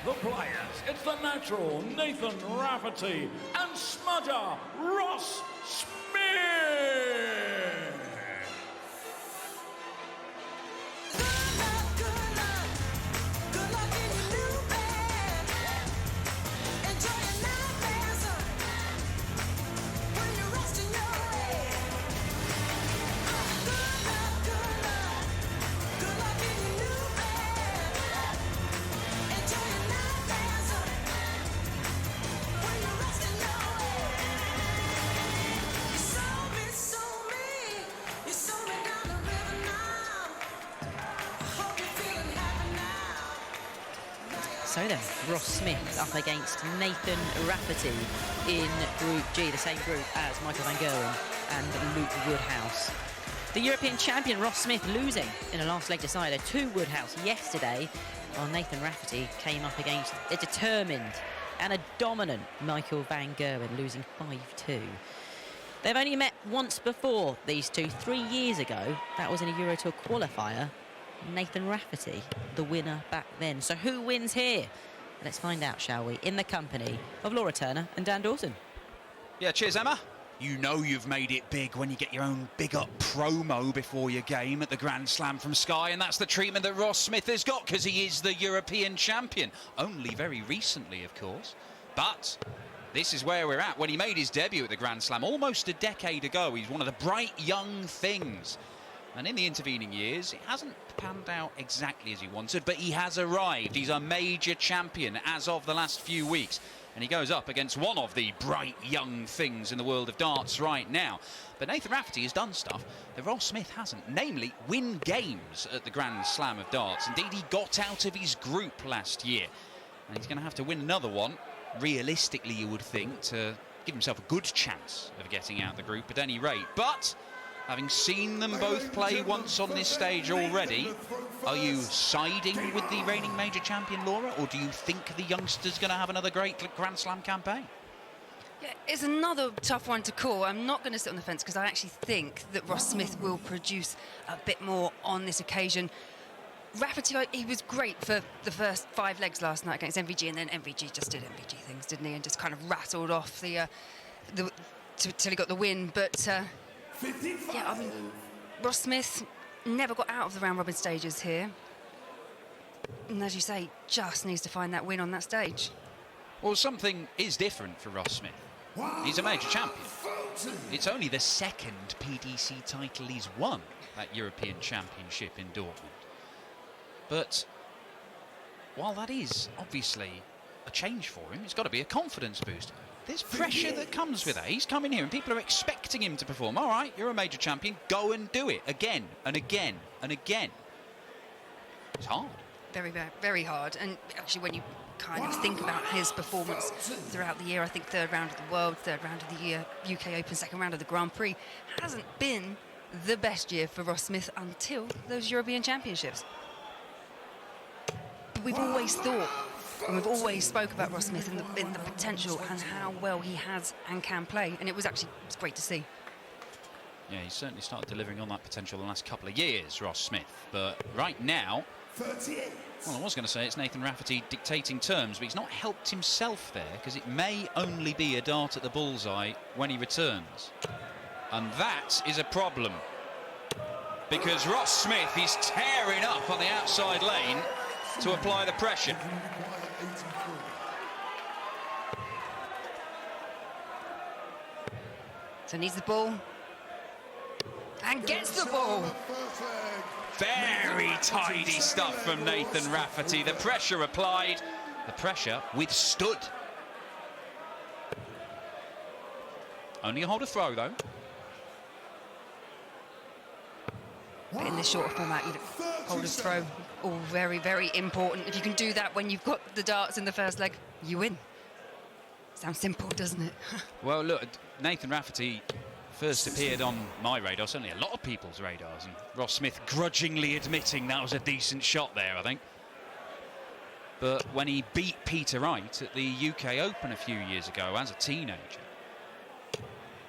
the players. It's the natural Nathan Rafferty and smudger Ross Smith. So then, Ross Smith up against Nathan Rafferty in Group G, the same group as Michael van Gerwen and Luke Woodhouse. The European champion Ross Smith losing in a last leg decider to Woodhouse yesterday, while Nathan Rafferty came up against a determined and a dominant Michael van Gerwen, losing 5-2. They've only met once before, these two, 3 years ago. That was in a Euro Tour qualifier. Nathan Rafferty, the winner back then. So who wins here? Let's find out, shall we? In the company of Laura Turner and Dan Dawson. Yeah, cheers, Emma. You know you've made it big when you get your own big up promo before your game at the Grand Slam from Sky, and that's the treatment that Ross Smith has got because he is the European champion. Only very recently, of course. But this is where we're at. When he made his debut at the Grand Slam almost a decade ago, he's one of the bright young things. And in the intervening years, it hasn't panned out exactly as he wanted, but he has arrived. He's a major champion as of the last few weeks. And he goes up against one of the bright young things in the world of darts right now. But Nathan Rafferty has done stuff that Ross Smith hasn't, namely win games at the Grand Slam of darts. Indeed, he got out of his group last year. And he's going to have to win another one, realistically, you would think, to give himself a good chance of getting out of the group at any rate. But having seen them both play once on this stage already, are you siding with the reigning major champion, Laura, or do you think the youngster's going to have another great Grand Slam campaign? Yeah, it's another tough one to call. I'm not going to sit on the fence because I actually think that Ross Smith will produce a bit more on this occasion. Rafferty, he was great for the first 5 legs last night against MVG, and then MVG just did MVG things, didn't he? And just kind of rattled off till he got the win. But yeah, I mean, Ross Smith never got out of the round-robin stages here. And as you say, just needs to find that win on that stage. Well, something is different for Ross Smith. He's a major champion. It's only the second PDC title he's won, that European Championship in Dortmund. But while that is obviously a change for him, it's got to be a confidence boost. There's pressure that comes with that. He's coming here and people are expecting him to perform. All right, you're a major champion. Go and do it again and again and again. It's hard. Very, very, very hard. And actually, when you kind of think about his performance throughout the year, I think 3rd round of the World, 3rd round of the year, UK Open, 2nd round of the Grand Prix, hasn't been the best year for Ross Smith until those European Championships. But we've always thought, and we've always spoke about Ross Smith and the potential and how well he has and can play. And it's great to see. Yeah, he's certainly started delivering on that potential the last couple of years, Ross Smith. But right now, well, I was going to say it's Nathan Rafferty dictating terms, but he's not helped himself there because it may only be a dart at the bullseye when he returns. And that is a problem because Ross Smith is tearing up on the outside lane to apply the pressure. So needs the ball and gets the ball. Very tidy stuff from Nathan Rafferty. The pressure applied, the pressure withstood. Only a hold of throw though. But in this shorter format, hold of throw, all very, very important. If you can do that when you've got the darts in the first leg, you win. Sounds simple, doesn't it? Well, look, Nathan Rafferty first appeared on my radar, certainly a lot of people's radars, and Ross Smith grudgingly admitting that was a decent shot there, I think. But when he beat Peter Wright at the UK Open a few years ago as a teenager,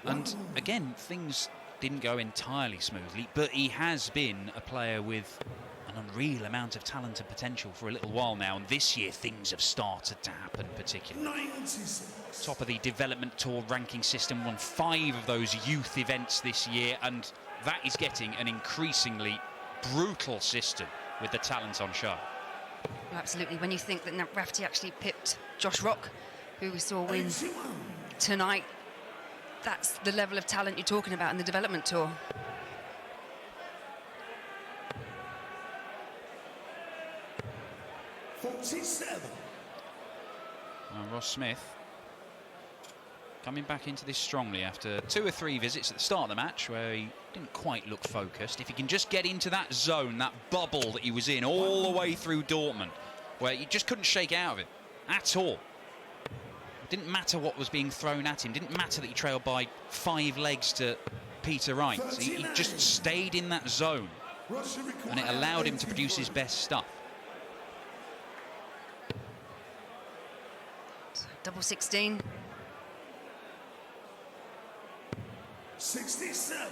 and again, things didn't go entirely smoothly, but he has been a player with an unreal amount of talent and potential for a little while now, and this year things have started to happen particularly. 96. Top of the development tour ranking system, won 5 of those youth events this year, and that is getting an increasingly brutal system with the talent on show. Absolutely. When you think that Rafferty actually pipped Josh Rock, who we saw win 81. tonight, that's the level of talent you're talking about in the development tour. Ross Smith coming back into this strongly after 2 or 3 visits at the start of the match where he didn't quite look focused. If he can just get into that zone, that bubble that he was in all the way through Dortmund, where he just couldn't shake out of it at all. It didn't matter what was being thrown at him. Didn't matter that he trailed by 5 legs to Peter Wright. He just stayed in that zone, and it allowed him to produce his best stuff. Double 16. 67.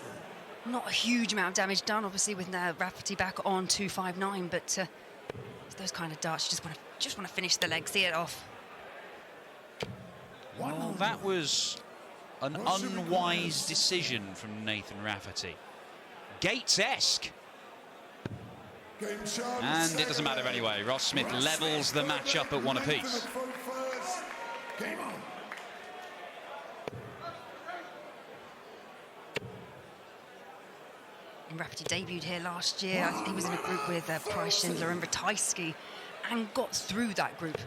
Not a huge amount of damage done, obviously, with Rafferty back on 259, but it's those kind of darts, you just want to finish the leg, see it off. Well, that was an unwise decision from Nathan Rafferty. Gates-esque. And it doesn't matter anyway. Ross Smith levels the match up at 1 apiece. Game on. And Rafferty debuted here last year. I think he was in a group with Price, Schindler and Ratajski and got through that group.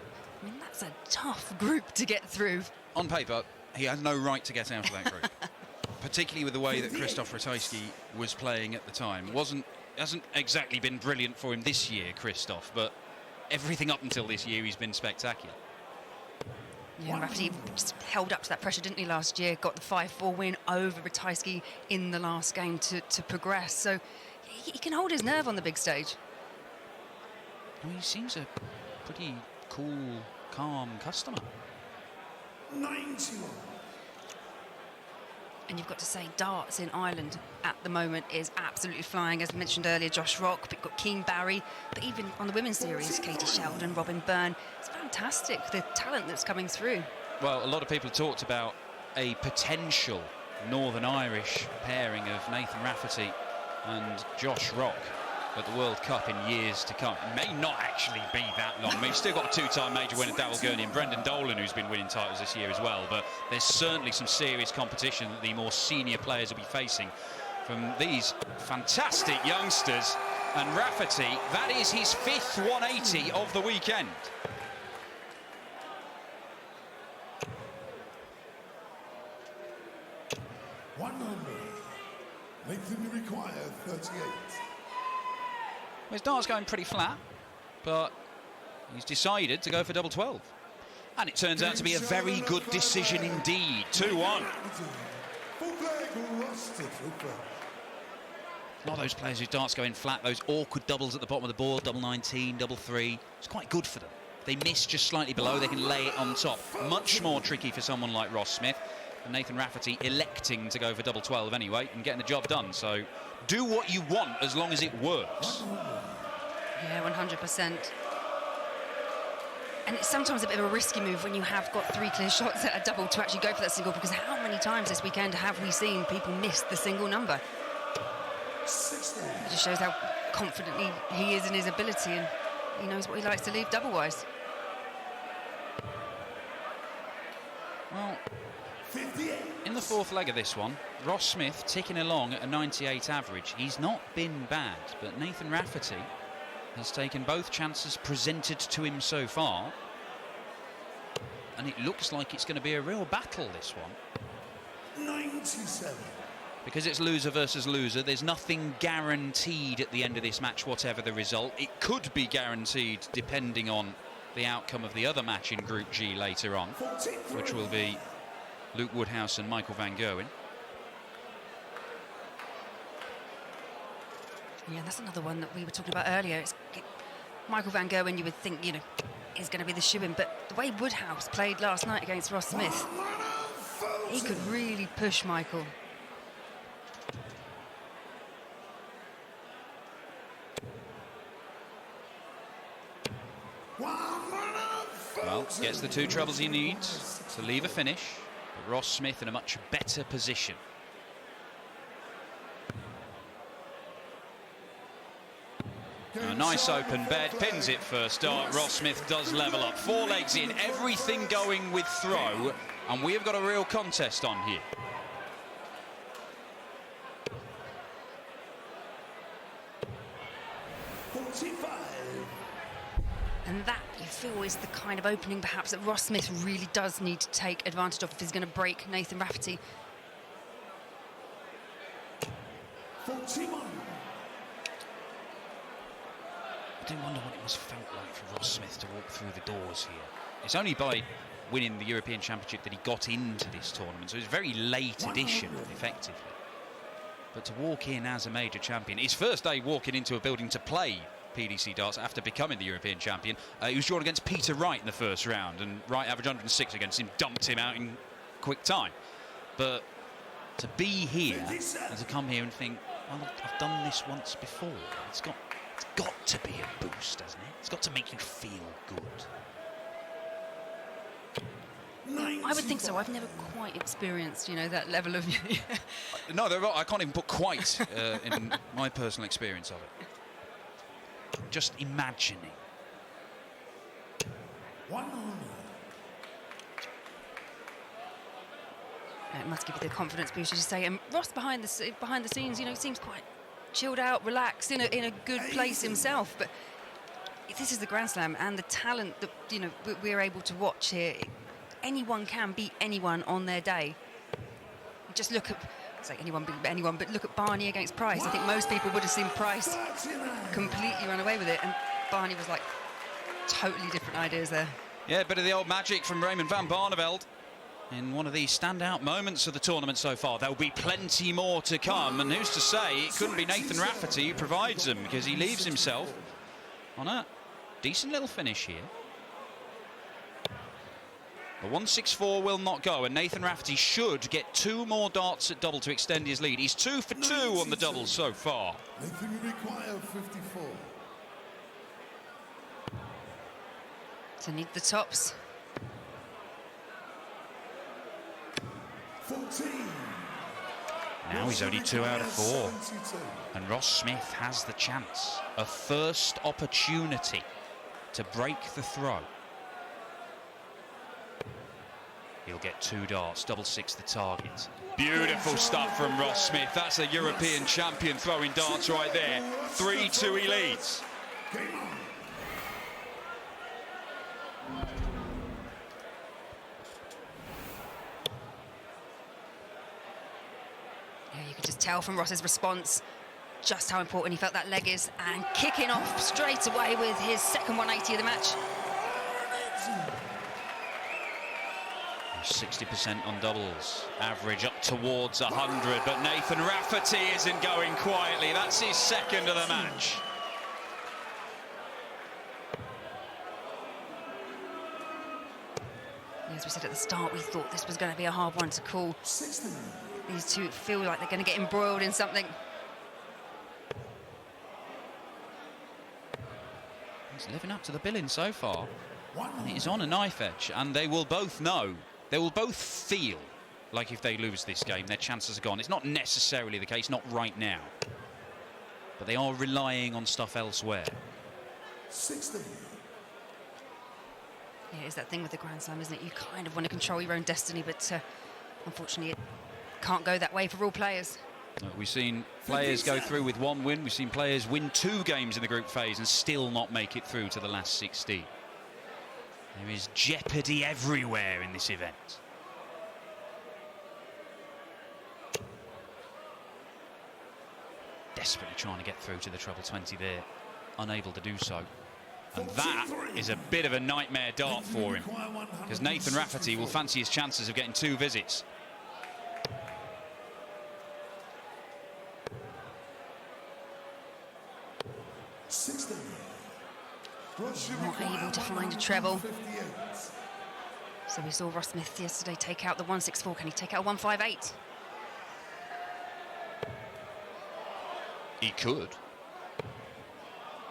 I mean, that's a tough group to get through. On paper, he has no right to get out of that group. Particularly with the way that Christoph Ratajski was playing at the time. Hasn't exactly been brilliant for him this year, Christoph, but everything up until this year he's been spectacular. Yeah, Rafferty just held up to that pressure, didn't he, last year? Got the 5-4 win over Ratajski in the last game to progress. So he can hold his nerve on the big stage. Well, he seems a pretty cool, calm customer. 91. And you've got to say, darts in Ireland at the moment is absolutely flying. As mentioned earlier, Josh Rock, but you've got Keane Barry, but even on the women's series, Katie Sheldon, Robin Byrne. It's fantastic, the talent that's coming through. Well, a lot of people talked about a potential Northern Irish pairing of Nathan Rafferty and Josh Rock at the World Cup in years to come. It may not actually be that long. I mean, you've still got a 2-time major winner, Darryl Gurney, and Brendan Dolan, who's been winning titles this year as well. But there's certainly some serious competition that the more senior players will be facing from these fantastic youngsters. And Rafferty, that is his 5th 180 of the weekend. Nathan required 38. His dart's going pretty flat, but he's decided to go for double 12. And it turns out to be a very good decision indeed. 2-1. Not those players whose darts go in flat, those awkward doubles at the bottom of the board, double 19, double 3. It's quite good for them. They miss just slightly below, they can lay it on top. Much more tricky for someone like Ross Smith. And Nathan Rafferty electing to go for double 12 anyway and getting the job done. So do what you want as long as it works. Yeah, 100%. And it's sometimes a bit of a risky move when you have got 3 clear shots at a double to actually go for that single, because how many times this weekend have we seen people miss the single number? It just shows how confident he is in his ability, and he knows what he likes to leave double-wise. Well, in the 4th leg of this one, Ross Smith ticking along at a 98 average. He's not been bad, but Nathan Rafferty has taken both chances presented to him so far. And it looks like it's going to be a real battle, this one. 97. Because it's loser versus loser, there's nothing guaranteed at the end of this match, whatever the result. It could be guaranteed depending on the outcome of the other match in Group G later on, 43. which will be Luke Woodhouse and Michael van Gerwen. Yeah, that's another one that we were talking about earlier. Michael van Gerwen, you would think, is going to be the shoo-in, but the way Woodhouse played last night against Ross Smith, he could really push Michael. Well, gets the 2 trebles he needs to leave a finish. But Ross Smith in a much better position. A nice open bed, pins it first start. Ross Smith does level up. 4 legs in, everything going with throw, and we have got a real contest on here. And that, you feel, is the kind of opening perhaps that Ross Smith really does need to take advantage of if he's going to break Nathan Rafferty. 41. I do wonder what it must have felt like for Ross Smith to walk through the doors here. It's only by winning the European Championship that he got into this tournament, so it's a very late edition, effectively. But to walk in as a major champion, his first day walking into a building to play PDC darts after becoming the European champion, he was drawn against Peter Wright in the first round, and Wright averaged 106 against him, dumped him out in quick time. But to be here and to come here and think, well, I've done this once before, it's got to be a boost, hasn't it? It's got to make you feel good. I would think so. I've never quite experienced, you know, that level of... No, I can't even put quite in my personal experience of it. Just imagining. 100. It must give you the confidence boost, as you say. And Ross behind the scenes, you know, seems quite chilled out, relaxed, in a good place himself. But this is the Grand Slam, and the talent that, you know, we're able to watch here. Anyone can beat anyone on their day. Just look at, say anyone beat anyone, but look at Barney against Price. I think most people would have seen Price completely run away with it, and Barney was like totally different ideas there. Yeah, a bit of the old magic from Raymond van Barneveld in one of the standout moments of the tournament so far. There'll be plenty more to come, and who's to say it couldn't be Nathan Rafferty who provides them, because he leaves himself on a decent little finish here. The 164 will not go, and Nathan Rafferty should get 2 more darts at double to extend his lead. He's 2 for 2 on the doubles so far. Nathan require 54. So need the tops. 14. Now he's only 2 out of 4. And Ross Smith has the chance, a first opportunity to break the throw. He'll get 2 darts, 66 the target. Beautiful stuff from Ross Smith. That's a European champion throwing darts right there. 3-2 he leads. Yeah, you could just tell from Ross's response just how important he felt that leg is, and kicking off straight away with his second 180 of the match. 60% on doubles, average up towards 100, but Nathan Rafferty isn't going quietly. That's his second of the match. As we said at the start, we thought this was going to be a hard one to call. These two feel like they're going to get embroiled in something. He's living up to the billing so far. And he's on a knife edge, and they will both know. They will both feel like if they lose this game, their chances are gone. It's not necessarily the case, not right now. But they are relying on stuff elsewhere. 60. Yeah, it's that thing with the Grand Slam, isn't it? You kind of want to control your own destiny, but unfortunately it can't go that way for all players. We've seen players go through with 1 win. We've seen players win 2 games in the group phase and still not make it through to the last 16. There is jeopardy everywhere in this event. Desperately trying to get through to the treble 20 there, unable to do so. And that is a bit of a nightmare dart for him, because Nathan Rafferty will fancy his chances of getting 2 visits. Not able to find a treble. So we saw Ross Smith yesterday take out the 164. Can he take out a 158? He could,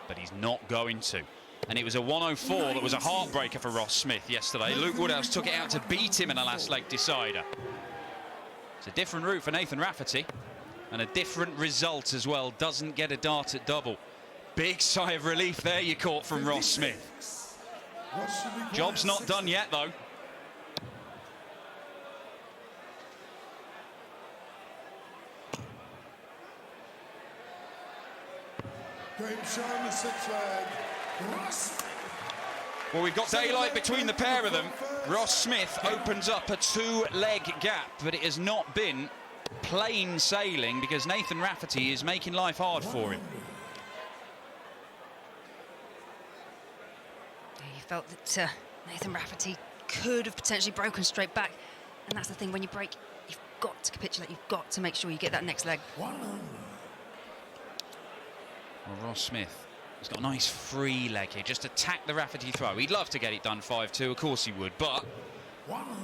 but he's not going to. And it was a 104 that was a heartbreaker for Ross Smith yesterday. Luke Woodhouse took it out to beat him in a last leg decider. It's a different route for Nathan Rafferty, and a different result as well. Doesn't get a dart at double. Big sigh of relief there you caught from Ross Smith. Job's not done yet, though. Game shown the sixth leg. Well, we've got daylight between the pair of them. Ross Smith opens up a 2-leg gap, but it has not been plain sailing because Nathan Rafferty is making life hard for him. You felt that Nathan Rafferty could have potentially broken straight back, and that's the thing, when you break, you've got to capitulate, you've got to make sure you get that next leg. Well, Ross Smith has got a nice free leg here. Just attack the Rafferty throw. He'd love to get it done 5-2, of course he would, but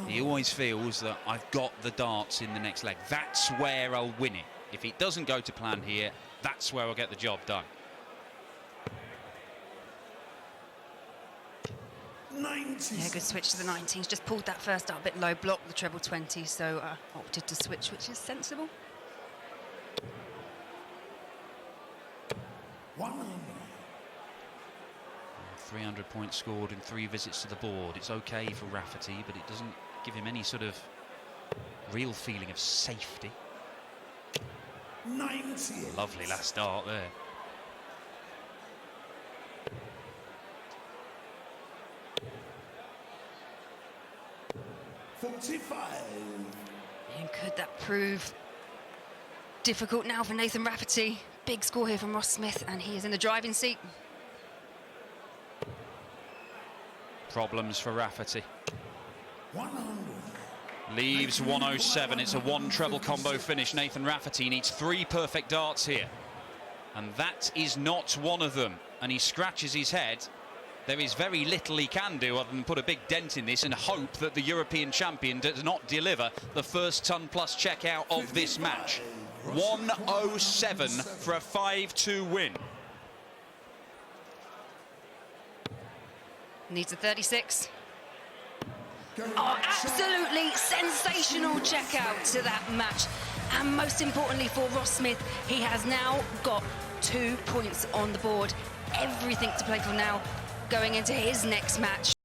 he always feels that I've got the darts in the next leg. That's where I'll win it. If it doesn't go to plan here, that's where I'll get the job done. 90. Yeah, good switch to the 19s. Just pulled that first up a bit low, blocked the treble 20, so opted to switch, which is sensible. 300 points scored in 3 visits to the board. It's okay for Rafferty, but it doesn't give him any sort of real feeling of safety. 90. Lovely last dart there. And could that prove difficult now for Nathan Rafferty? Big score here from Ross Smith, and he is in the driving seat. Problems for Rafferty. Leaves 107. It's a 1 treble combo finish. Nathan Rafferty needs 3 perfect darts here, and that is not one of them. And he scratches his head. There is very little he can do other than put a big dent in this and hope that the European champion does not deliver the first ton-plus checkout of this match. 107 for a 5-2 win. Needs a 36. Oh, absolutely sensational checkout to that match. And most importantly for Ross Smith, he has now got 2 points on the board. Everything to play for now going into his next match.